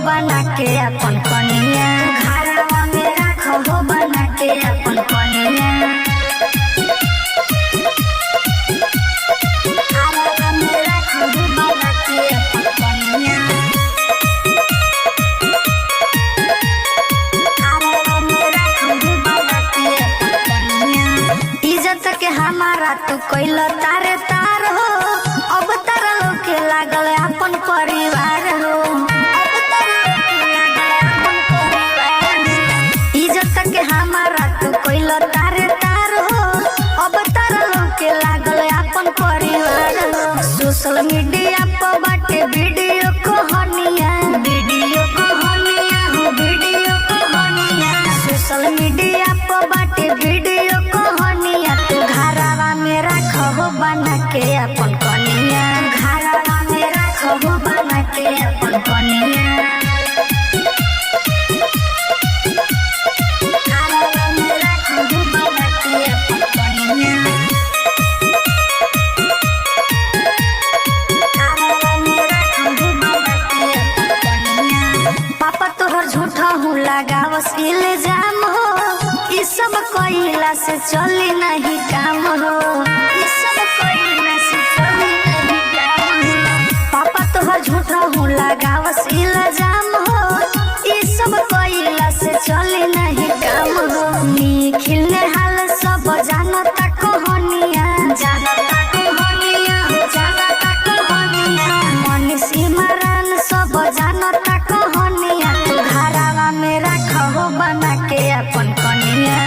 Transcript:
बना के अपन कनिया, घरवा में रखो बना के अपन कनिया। घरवा में रखो बना के अपन कनिया। घरवा में रखो बना के अपन कनिया। इज्जत के हमारा तू कोइल तारे तार हो, अब तारा लोग के लागल अपन परिवार हो। अब तारा लोग के लागल अपन परिवार। इज्जत के हमारा तू कोइल तारे तार हो, अब तारा लोग के लागल अपन परिवार हो। सोशल मीडिया पर बाटे वीडियो कहानिया, वीडियो कहानिया हो, वीडियो कहानिया। सोशल मीडिया पर बाटे वीडियो कहानिया, तू घरवा में रखो बना के अपन कनिया। घरवा में रखो बना के अपन कनिया। घरवा में रखो बना के अपन कनिया। घरवा में रखो बना के अपन कनिया। पापा तोहर झूठा हूँ लगावस इल्जाम हो, ई सब कइला से चली नहीं काम हो। ई सब कइला से चली नहीं काम हो। पापा तोहर झूठा हूँ लगावस इल्जाम हो, ई सब कइला से चली नहीं काम हो। निखिल ने हाल सब जानता कहानिया, जानता कहानिया हो, जानता कहानिया। मनीष इमरान सब जानता कहानिया, तू घरवा में रखो बना के अपन कनिया।